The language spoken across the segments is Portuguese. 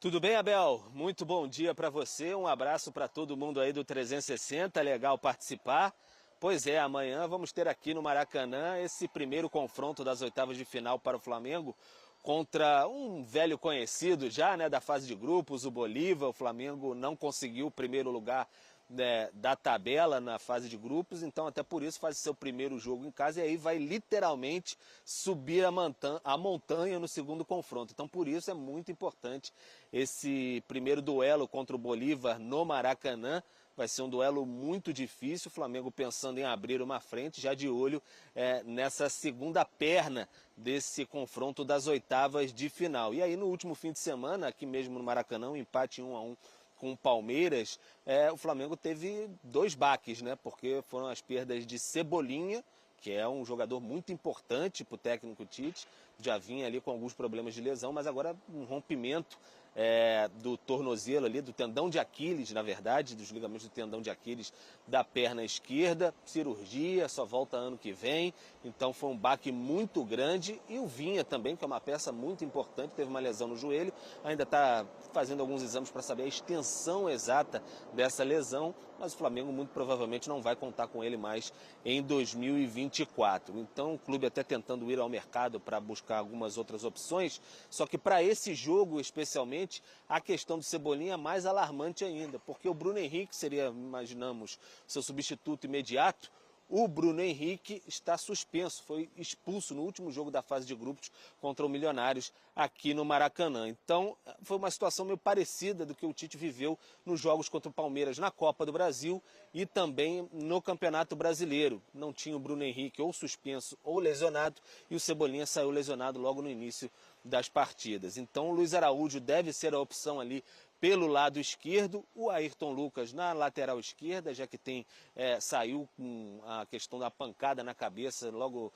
Tudo bem, Abel? Muito bom dia para você, um abraço para todo mundo aí do 360, legal participar. Pois é, amanhã vamos ter aqui no Maracanã esse primeiro confronto das oitavas de final para o Flamengo contra um velho conhecido já, né, da fase de grupos, o Bolívar. O Flamengo não conseguiu o primeiro lugar, né, da tabela na fase de grupos, então até por isso faz seu primeiro jogo em casa e aí vai literalmente subir a montanha no segundo confronto. Então por isso é muito importante esse primeiro duelo contra o Bolívar no Maracanã. Vai ser um duelo muito difícil, o Flamengo pensando em abrir uma frente, já de olho nessa segunda perna desse confronto das oitavas de final. E aí no último fim de semana, aqui mesmo no Maracanã, um empate 1-1 com o Palmeiras, o Flamengo teve dois baques, né? Porque foram as perdas de Cebolinha, que é um jogador muito importante para o técnico Tite, já vinha ali com alguns problemas de lesão, mas agora um rompimento do tornozelo ali, do tendão de Aquiles, na verdade, dos ligamentos do tendão de Aquiles da perna esquerda, cirurgia, só volta ano que vem, então foi um baque muito grande. E o Vinha também, que é uma peça muito importante, teve uma lesão no joelho, ainda está fazendo alguns exames para saber a extensão exata dessa lesão, mas o Flamengo muito provavelmente não vai contar com ele mais em 2024. Então o clube até tentando ir ao mercado para buscar algumas outras opções, só que para esse jogo especialmente, a questão do Cebolinha é mais alarmante ainda, porque o Bruno Henrique seria, imaginamos, seu substituto imediato. O Bruno Henrique está suspenso, foi expulso no último jogo da fase de grupos contra o Milionários aqui no Maracanã. Então foi uma situação meio parecida do que o Tite viveu nos jogos contra o Palmeiras na Copa do Brasil e também no Campeonato Brasileiro. Não tinha o Bruno Henrique ou suspenso ou lesionado e o Cebolinha saiu lesionado logo no início das partidas. Então o Luiz Araújo deve ser a opção ali pelo lado esquerdo, o Ayrton Lucas na lateral esquerda, já que saiu com a questão da pancada na cabeça logo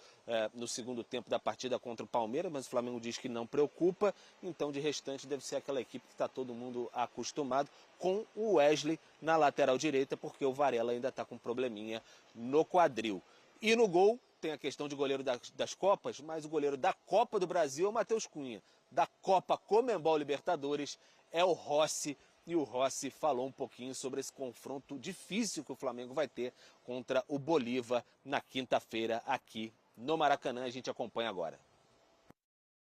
no segundo tempo da partida contra o Palmeiras, mas o Flamengo diz que não preocupa, então de restante deve ser aquela equipe que está todo mundo acostumado, com o Wesley na lateral direita, porque o Varela ainda está com um probleminha no quadril. E no gol tem a questão de goleiro das Copas, mas o goleiro da Copa do Brasil é o Matheus Cunha. Da Copa Conmebol Libertadores é o Rossi, e o Rossi falou um pouquinho sobre esse confronto difícil que o Flamengo vai ter contra o Bolívar na quinta-feira aqui no Maracanã. A gente acompanha agora.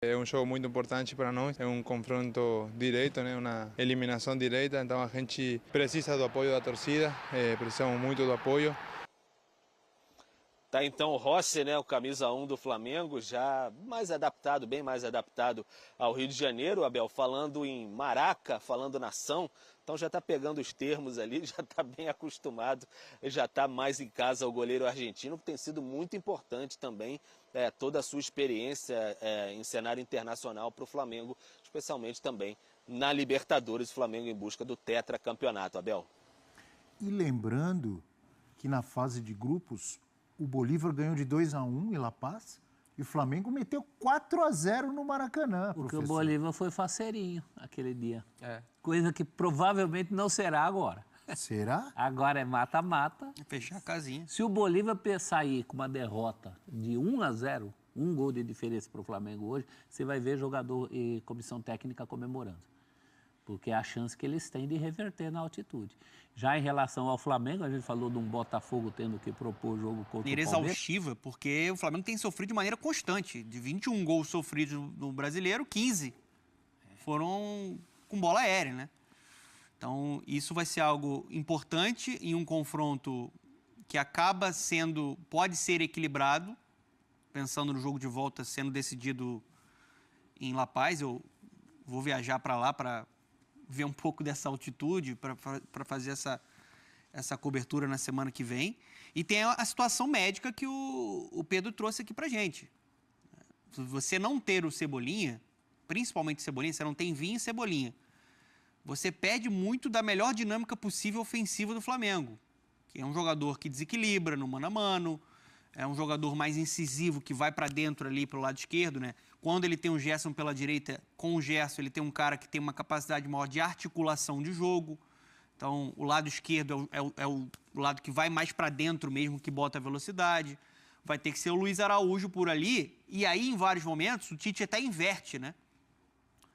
É um jogo muito importante para nós, é um confronto direto, né? Uma eliminação direta, então a gente precisa do apoio da torcida, precisamos muito do apoio. Tá então o Rossi, né, o camisa 1 do Flamengo, já mais adaptado, bem mais adaptado ao Rio de Janeiro, Abel, falando em Maraca, falando nação, então já está pegando os termos ali, já está bem acostumado, já está mais em casa o goleiro argentino, que tem sido muito importante também, toda a sua experiência em cenário internacional para o Flamengo, especialmente também na Libertadores, o Flamengo em busca do tetracampeonato, Abel. E lembrando que na fase de grupos, o Bolívar ganhou de 2-1 em La Paz e o Flamengo meteu 4-0 no Maracanã, porque professor. o Bolívar foi faceirinho aquele dia. Coisa que provavelmente não será agora. Será? Agora é mata-mata. Fechar a casinha. Se o Bolívar sair com uma derrota de 1-0, um gol de diferença para o Flamengo hoje, você vai ver jogador e comissão técnica comemorando. Porque é a chance que eles têm de reverter na altitude. Já em relação ao Flamengo, a gente falou de um Botafogo tendo que propor o jogo contra o Palmeiras. Exaustiva, porque o Flamengo tem sofrido de maneira constante. De 21 gols sofridos no Brasileiro, 15 foram com bola aérea, né? Então, isso vai ser algo importante em um confronto que acaba sendo, pode ser equilibrado, pensando no jogo de volta sendo decidido em La Paz. Eu vou viajar para lá para ver um pouco dessa altitude, para fazer essa cobertura na semana que vem. E tem a situação médica que o Pedro trouxe aqui para a gente. Se você não ter o Cebolinha, principalmente Cebolinha, você não tem Vinha e Cebolinha, você perde muito da melhor dinâmica possível ofensiva do Flamengo, que é um jogador que desequilibra no mano a mano, é um jogador mais incisivo, que vai para dentro ali, para o lado esquerdo, né? Quando ele tem o Gerson pela direita, com o Gerson ele tem um cara que tem uma capacidade maior de articulação de jogo. Então, o lado esquerdo é o lado que vai mais para dentro mesmo, que bota a velocidade. Vai ter que ser o Luiz Araújo por ali. E aí, em vários momentos, o Tite até inverte, né?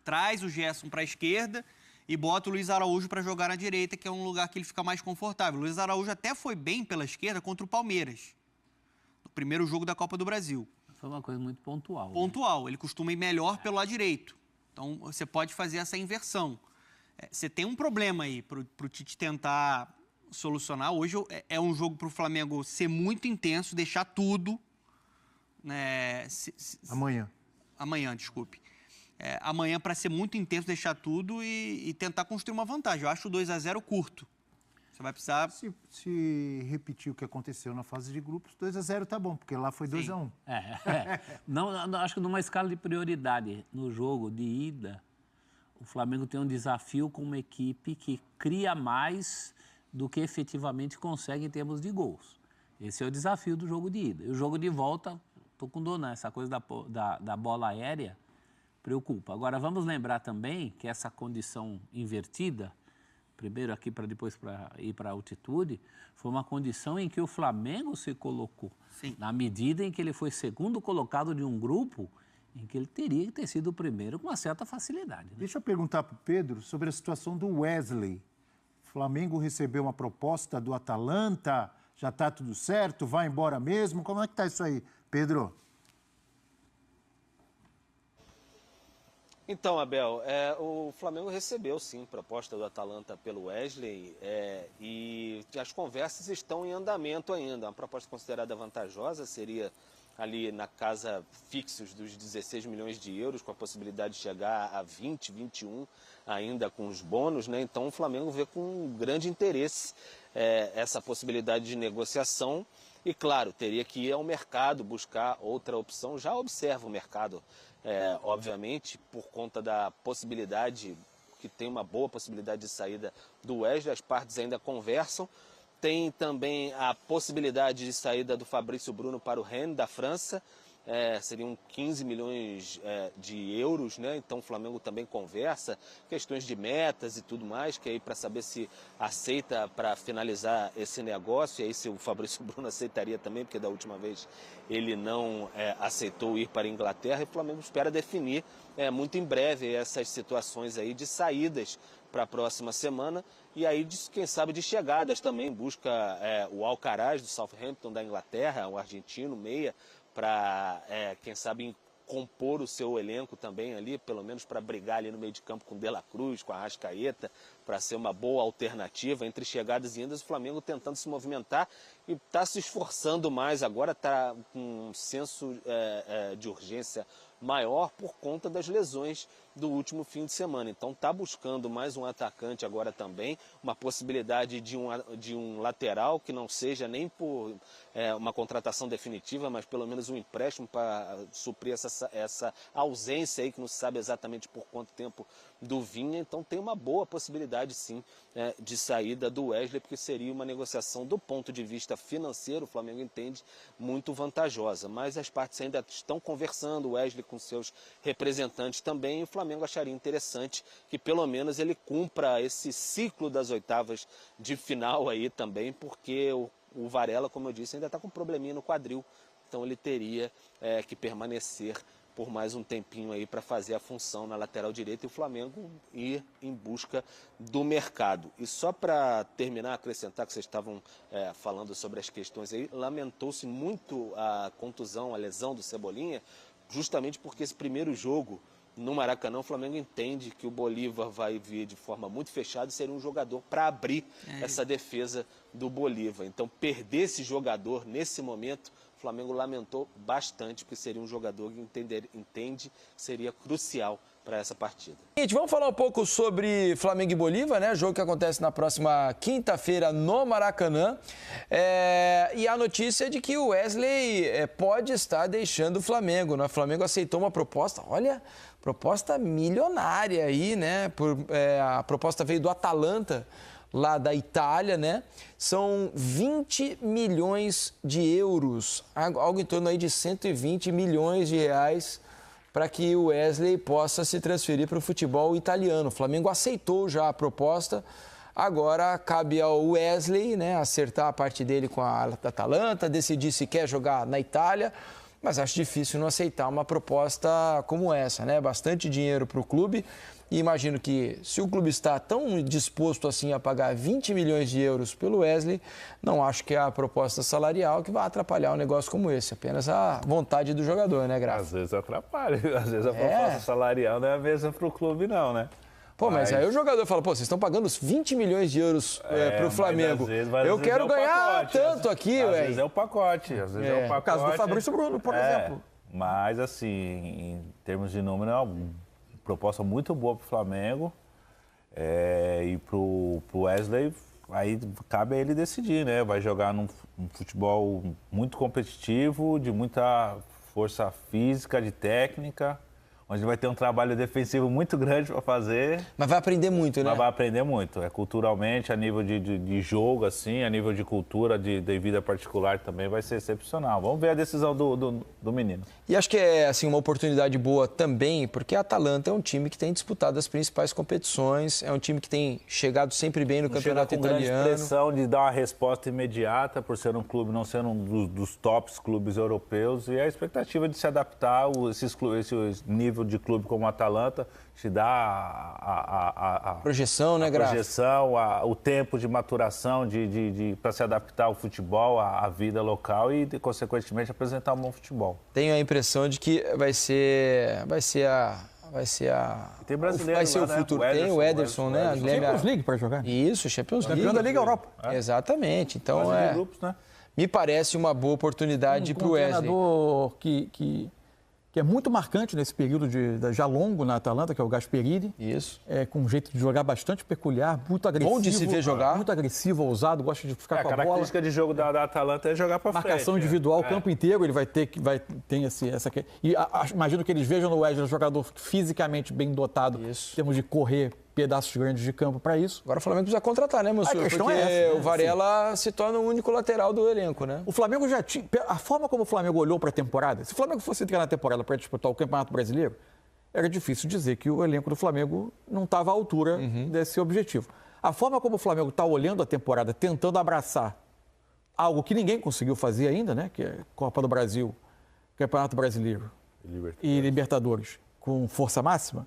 traz o Gerson para a esquerda e bota o Luiz Araújo para jogar na direita, que é um lugar que ele fica mais confortável. O Luiz Araújo até foi bem pela esquerda contra o Palmeiras, no primeiro jogo da Copa do Brasil. Foi uma coisa muito pontual. Pontual, né? Ele costuma ir melhor pelo lado direito. Então, você pode fazer essa inversão. Você tem um problema aí para o Tite tentar solucionar. Hoje é um jogo para o Flamengo ser muito intenso, deixar tudo. Né? Amanhã, desculpe. Amanhã para ser muito intenso, deixar tudo e tentar construir uma vantagem. Eu acho o 2-0 curto. Você vai precisar... Se repetir o que aconteceu na fase de grupos, 2-0 tá bom, porque lá foi 2-1. Não, acho que numa escala de prioridade no jogo de ida, o Flamengo tem um desafio com uma equipe que cria mais do que efetivamente consegue em termos de gols. Esse é o desafio do jogo de ida. E o jogo de volta, estou com dor, né? Essa coisa da bola aérea preocupa. Agora, vamos lembrar também que essa condição invertida, primeiro aqui para depois ir para a altitude, foi uma condição em que o Flamengo se colocou. Sim. Na medida em que ele foi segundo colocado de um grupo em que ele teria que ter sido o primeiro com uma certa facilidade. Né? Deixa eu perguntar para o Pedro sobre a situação do Wesley. O Flamengo recebeu uma proposta do Atalanta, já está tudo certo, vai embora mesmo? Como é que está isso aí, Pedro? Então, Abel, o Flamengo recebeu, sim, proposta do Atalanta pelo Wesley e as conversas estão em andamento ainda. Uma proposta considerada vantajosa seria ali na casa fixos dos 16 milhões de euros, com a possibilidade de chegar a 20, 21 ainda com os bônus, né? Então o Flamengo vê com grande interesse essa possibilidade de negociação e, claro, teria que ir ao mercado buscar outra opção. Já observa o mercado, obviamente, por conta da possibilidade, que tem uma boa possibilidade de saída do Wesley, as partes ainda conversam. Tem também a possibilidade de saída do Fabrício Bruno para o Rennes, da França. Seriam 15 milhões de euros, né? Então o Flamengo também conversa, questões de metas e tudo mais, que aí para saber se aceita para finalizar esse negócio, e aí se o Fabrício Bruno aceitaria também, porque da última vez ele não aceitou ir para a Inglaterra, e o Flamengo espera definir muito em breve essas situações aí de saídas para a próxima semana, e aí, quem sabe, de chegadas também. Busca o Alcaraz, do Southampton, da Inglaterra, o argentino, meia, para, quem sabe, compor o seu elenco também ali, pelo menos para brigar ali no meio de campo com o De La Cruz, com a Arrascaeta, para ser uma boa alternativa. Entre chegadas e indas, o Flamengo tentando se movimentar e está se esforçando mais agora, está com um senso de urgência maior por conta das lesões do último fim de semana. Então está buscando mais um atacante agora também, uma possibilidade de um lateral que não seja nem por uma contratação definitiva, mas pelo menos um empréstimo para suprir essa ausência aí, que não se sabe exatamente por quanto tempo, do Vinha. Então tem uma boa possibilidade sim de saída do Wesley, porque seria uma negociação do ponto de vista financeiro, o Flamengo entende, muito vantajosa. Mas as partes ainda estão conversando, o Wesley com seus representantes também, e o Flamengo acharia interessante que pelo menos ele cumpra esse ciclo das oitavas de final aí também, porque o Varela, como eu disse, ainda está com um probleminha no quadril, então ele teria que permanecer por mais um tempinho aí para fazer a função na lateral direita, e o Flamengo ir em busca do mercado. E só para terminar, acrescentar que vocês estavam falando sobre as questões aí, lamentou-se muito a contusão, a lesão do Cebolinha, justamente porque esse primeiro jogo no Maracanã, o Flamengo entende que o Bolívar vai vir de forma muito fechada e seria um jogador para abrir essa defesa do Bolívar. Então, perder esse jogador nesse momento, o Flamengo lamentou bastante, porque seria um jogador que entende seria crucial para essa partida. Gente, vamos falar um pouco sobre Flamengo e Bolívar, né? Jogo que acontece na próxima quinta-feira no Maracanã. E a notícia é de que o Wesley pode estar deixando o Flamengo, né? O Flamengo aceitou uma proposta, olha, proposta milionária aí, né? A proposta veio do Atalanta, lá da Itália, né? São 20 milhões de euros, algo em torno aí de 120 milhões de reais, para que o Wesley possa se transferir para o futebol italiano. O Flamengo aceitou já a proposta, agora cabe ao Wesley, né, acertar a parte dele com a Atalanta, decidir se quer jogar na Itália Mas acho difícil não aceitar uma proposta como essa, né? Bastante dinheiro para o clube. E imagino que se o clube está tão disposto assim a pagar 20 milhões de euros pelo Wesley, não acho que é a proposta salarial que vai atrapalhar um negócio como esse. Apenas a vontade do jogador, né, Grafa? Às vezes atrapalha. Às vezes a proposta salarial não é a mesma para o clube, não, né? Pô, mas aí o jogador fala, pô, vocês estão pagando os 20 milhões de euros para o Flamengo. Eu quero ganhar tanto aqui, Às velho. vezes é o pacote, às vezes é o pacote. O caso do Fabrício Bruno, por exemplo. Mas, assim, em termos de número, é uma proposta muito boa para o Flamengo. E para o Wesley, aí cabe a ele decidir, né? Vai jogar num futebol muito competitivo, de muita força física, de técnica, onde vai ter um trabalho defensivo muito grande para fazer. Mas vai aprender muito, né? Mas vai aprender muito. Culturalmente, a nível de jogo, assim, a nível de cultura, de vida particular também vai ser excepcional. Vamos ver a decisão do menino. E acho que é assim, uma oportunidade boa também, porque a Atalanta é um time que tem disputado as principais competições, é um time que tem chegado sempre bem no campeonato italiano. Grande pressão de dar uma resposta imediata, por ser um clube, não ser um dos tops clubes europeus, e a expectativa de se adaptar esse nível de clube como a Atalanta, te dá a projeção, né, Grafa? Projeção, o tempo de maturação para se adaptar ao futebol, à vida local e, consequentemente, apresentar um bom futebol. Tenho a impressão de que vai ser Tem brasileiro vai ser lá, o futuro. Né? Tem o Ederson, né? Champions League para jogar. Isso, Champions League. Campeão da Liga Europa. Exatamente. Então, grupos, né? Me parece uma boa oportunidade para o Wesley. Um treinador que é muito marcante nesse período já longo na Atalanta, que é o Gasperini. Isso. Com um jeito de jogar bastante peculiar, muito agressivo. Bom de se ver jogar. Muito agressivo, ousado, gosta de ficar com a bola. A característica de jogo da Atalanta é jogar para frente. Marcação individual o campo inteiro, ele vai ter essa... E imagino que eles vejam no Wesley um jogador fisicamente bem dotado, em termos de correr pedaços grandes de campo para isso. Agora o Flamengo precisa contratar, né, moço? A questão porque é essa, né? O Varela se torna o único lateral do elenco, né? O Flamengo já tinha... A forma como o Flamengo olhou para a temporada, se o Flamengo fosse entrar na temporada para disputar o Campeonato Brasileiro, era difícil dizer que o elenco do Flamengo não estava à altura desse objetivo. A forma como o Flamengo está olhando a temporada, tentando abraçar algo que ninguém conseguiu fazer ainda, né? Que é Copa do Brasil, Campeonato Brasileiro e Libertadores com força máxima.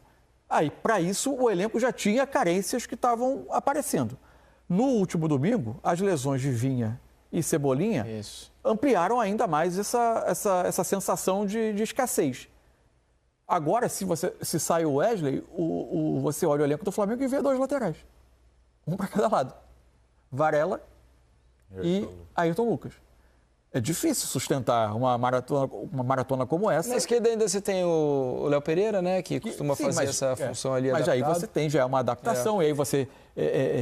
Aí, para isso, o elenco já tinha carências que estavam aparecendo. No último domingo, as lesões de Vinha e Cebolinha ampliaram ainda mais essa sensação de escassez. Agora, se sai o Wesley, você olha o elenco do Flamengo e vê dois laterais. Um para cada lado. Varela e Ayrton Lucas. É difícil sustentar uma maratona como essa. Na esquerda ainda você tem o Léo Pereira, né? Que costuma fazer essa função ali Mas adaptado. aí você tem já uma adaptação, e aí você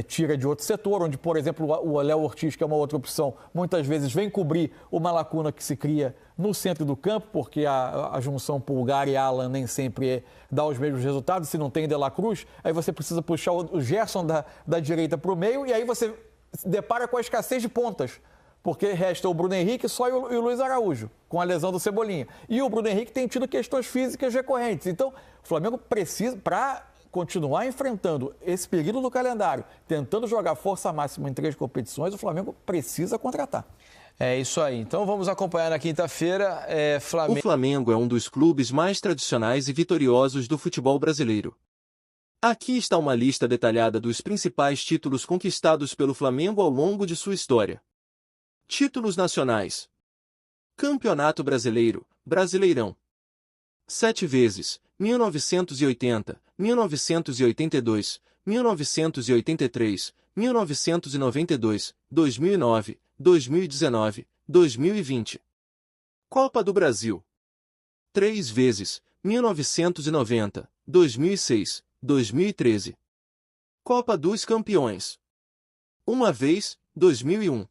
tira de outro setor, onde, por exemplo, o Léo Ortiz, que é uma outra opção, muitas vezes vem cobrir uma lacuna que se cria no centro do campo, porque a junção Pulgar e Alan nem sempre dá os mesmos resultados. Se não tem De La Cruz, aí você precisa puxar o Gerson da direita para o meio, e aí você se depara com a escassez de pontas. Porque resta o Bruno Henrique só e o Luiz Araújo, com a lesão do Cebolinha. E o Bruno Henrique tem tido questões físicas recorrentes. Então, o Flamengo precisa, para continuar enfrentando esse período do calendário, tentando jogar força máxima em 3 competições, o Flamengo precisa contratar. É isso aí. Então vamos acompanhar na quinta-feira. O Flamengo é um dos clubes mais tradicionais e vitoriosos do futebol brasileiro. Aqui está uma lista detalhada dos principais títulos conquistados pelo Flamengo ao longo de sua história. Títulos nacionais. Campeonato Brasileiro, Brasileirão. 7 vezes, 1980, 1982, 1983, 1992, 2009, 2019, 2020. Copa do Brasil. 3 vezes, 1990, 2006, 2013. Copa dos Campeões. 1 vez, 2001.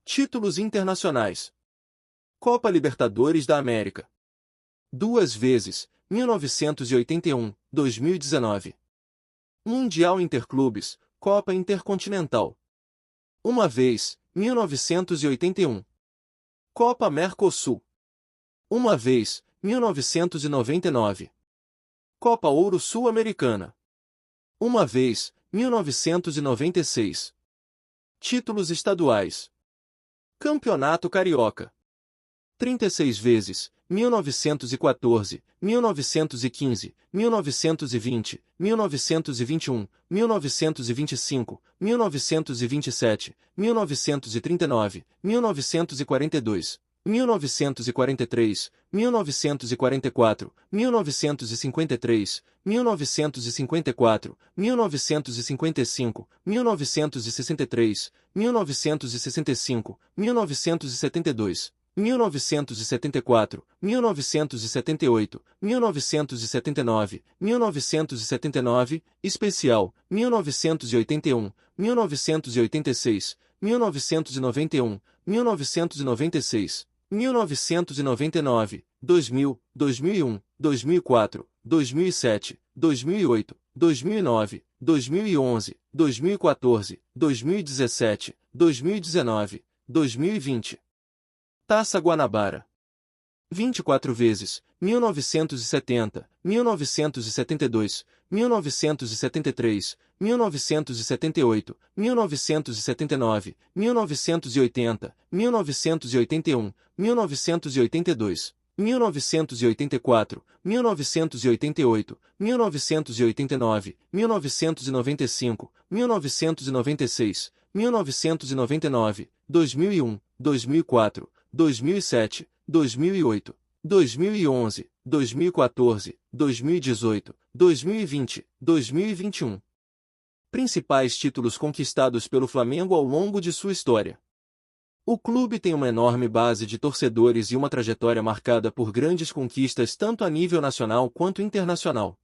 Títulos internacionais. Copa Libertadores da América. 2 vezes, 1981, 2019. Mundial Interclubes, Copa Intercontinental. 1 vez, 1981. Copa Mercosul. 1 vez, 1999. Copa Ouro Sul-Americana. 1 vez, 1996. Títulos estaduais. Campeonato Carioca. 36 vezes, 1914, 1915, 1920, 1921, 1925, 1927, 1939, 1942, 1943, 1944, 1953, 1954, 1955, 1963, 1965, 1972, 1974, 1978, 1979, 1979, especial, 1981, 1986, 1991, 1996, 1999, 2000, 2001, 2004, 2007, 2008, 2009, 2011, 2014, 2017, 2019, 2020. Taça Guanabara. 24 vezes, 1970, 1972, 1973, 1978, 1979, 1980, 1981, 1982, 1984, 1988, 1989, 1995, 1996, 1999, 2001, 2004, 2007, 2008, 2011, 2014, 2018, 2020, 2021. Principais títulos conquistados pelo Flamengo ao longo de sua história. O clube tem uma enorme base de torcedores e uma trajetória marcada por grandes conquistas tanto a nível nacional quanto internacional.